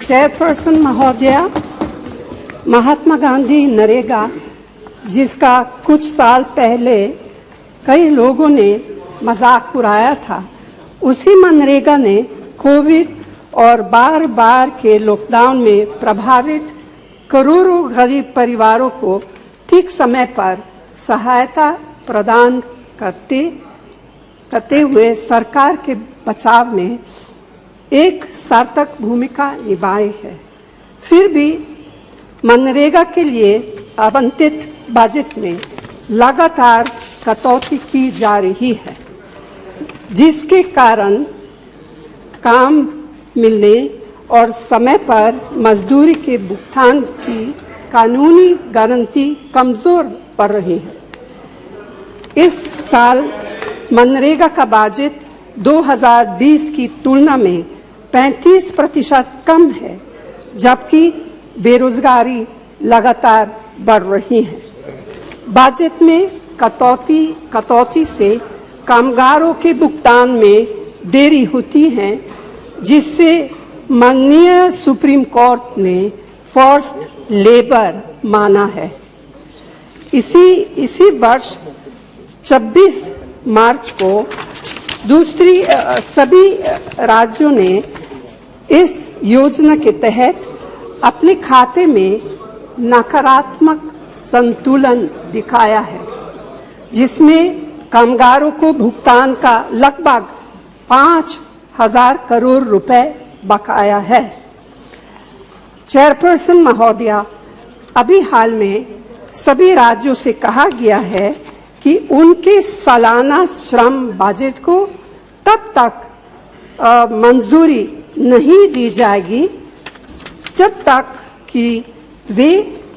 Chairperson महोदया, महात्मा गांधी नरेगा, जिसका कुछ साल पहले कई लोगों ने मजाक उड़ाया था, उसी मनरेगा ने कोविड और बार बार के लॉकडाउन में प्रभावित करोड़ों गरीब परिवारों को ठीक समय पर सहायता प्रदान करते हुए सरकार के बचाव में एक सार्थक भूमिका निभाई है। फिर भी मनरेगा के लिए आवंटित बजट में लगातार कटौती की जा रही है, जिसके कारण काम मिलने और समय पर मजदूरी के भुगतान की कानूनी गारंटी कमजोर पड़ रही है। इस साल मनरेगा का बजट 2020 की तुलना में 35% कम है, जबकि बेरोजगारी लगातार बढ़ रही है। बजट में कटौती से कामगारों के भुगतान में देरी होती है, जिससे माननीय सुप्रीम कोर्ट ने फोर्स्ड लेबर माना है। इसी वर्ष 26 मार्च को सभी राज्यों ने इस योजना के तहत अपने खाते में नकारात्मक संतुलन दिखाया है, जिसमें कामगारों को भुगतान का लगभग 5,000 करोड़ रुपए बकाया है। चेयरपर्सन महोदया, अभी हाल में सभी राज्यों से कहा गया है कि उनके सालाना श्रम बजट को तब तक मंजूरी नहीं दी जाएगी जब तक कि वे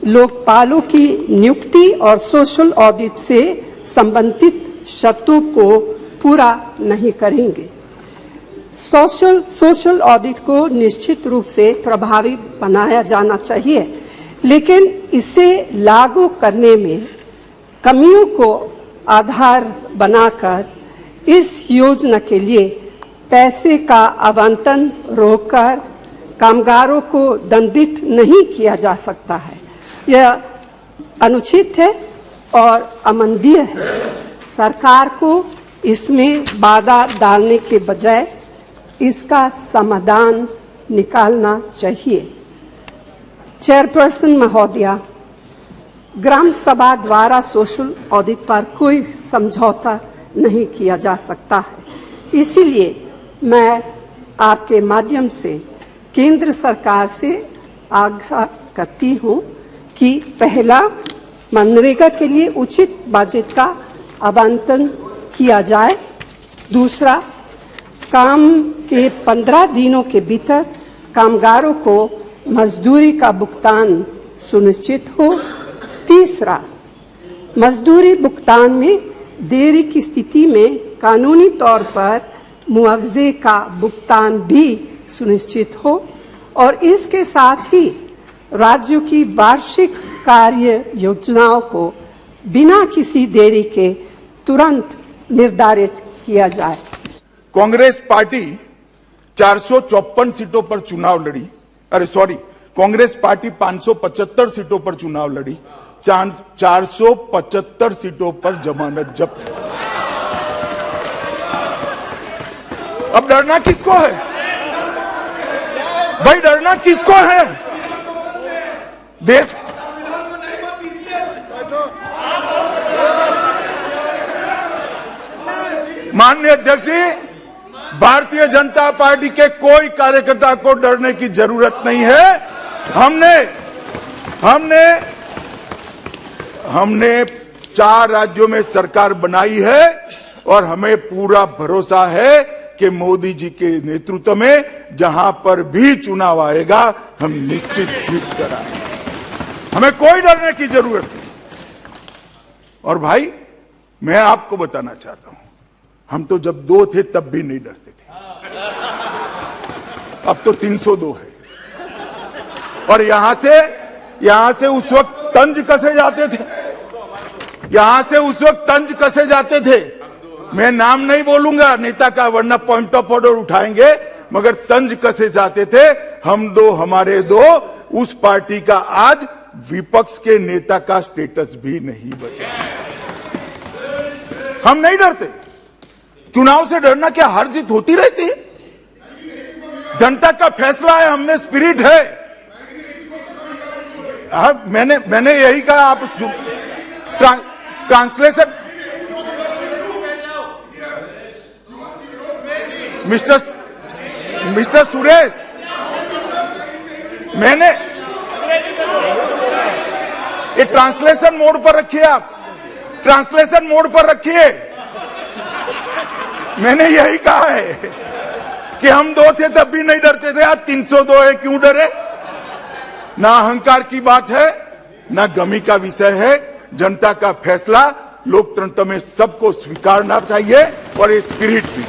लोकपालों की नियुक्ति और सोशल ऑडिट से संबंधित शर्तों को पूरा नहीं करेंगे। सोशल ऑडिट को निश्चित रूप से प्रभावी बनाया जाना चाहिए, लेकिन इसे लागू करने में कमियों को आधार बनाकर इस योजना के लिए पैसे का आवंटन रोककर कामगारों को दंडित नहीं किया जा सकता है। यह अनुचित है और अमानवीय है। सरकार को इसमें बाधा डालने के बजाय इसका समाधान निकालना चाहिए। चेयरपर्सन महोदया, ग्राम सभा द्वारा सोशल ऑडिट पर कोई समझौता नहीं किया जा सकता है। इसीलिए मैं आपके माध्यम से केंद्र सरकार से आग्रह करती हूं कि पहला, मनरेगा के लिए उचित बजट का आवंटन किया जाए। दूसरा, काम के 15 दिनों के भीतर कामगारों को मजदूरी का भुगतान सुनिश्चित हो। तीसरा, मजदूरी भुगतान में देरी की स्थिति में कानूनी तौर पर मुआवजे का भुगतान भी सुनिश्चित हो और इसके साथ ही राज्यों की वार्षिक कार्य योजनाओं को बिना किसी देरी के तुरंत निर्धारित किया जाए। कांग्रेस पार्टी 454 सीटों पर चुनाव लड़ी। कांग्रेस पार्टी 575 सीटों पर चुनाव लड़ी। 475 सीटों पर जमानत जब्त। अब डरना किसको है भाई? डरना किसको है? देश माननीय अध्यक्ष जी, भारतीय जनता पार्टी के कोई कार्यकर्ता को डरने की जरूरत नहीं है। हमने 4 राज्यों में सरकार बनाई है और हमें पूरा भरोसा है कि मोदी जी के नेतृत्व में जहां पर भी चुनाव आएगा हम निश्चित जीत कर आएंगे। हमें कोई डरने की जरूरत नहीं। और भाई, मैं आपको बताना चाहता हूं, हम तो जब 2 थे तब भी नहीं डरते थे। अब तो 302 है। और यहां से उस वक्त तंज कसे जाते थे। मैं नाम नहीं बोलूंगा नेता का, वरना पॉइंट ऑफ ऑर्डर उठाएंगे। मगर तंज कसे जाते थे। हम दो हमारे दो, उस पार्टी का आज विपक्ष के नेता का स्टेटस भी नहीं बचा। हम नहीं डरते। चुनाव से डरना क्या हार जीत होती रहती है? जनता का फैसला है, हमने स्पिरिट है। मैंने यही कहा। आप ट्रांसलेशन मिस्टर सुरेश, मैंने ये ट्रांसलेशन मोड पर रखिए। आप ट्रांसलेशन मोड पर रखिए। मैंने यही कहा है कि हम दो थे तब भी नहीं डरते थे, आज 302 है, क्यों डरे? ना अहंकार की बात है, ना गमी का विषय है। जनता का फैसला लोकतंत्र में सबको स्वीकारना चाहिए और ये स्पिरिट भी।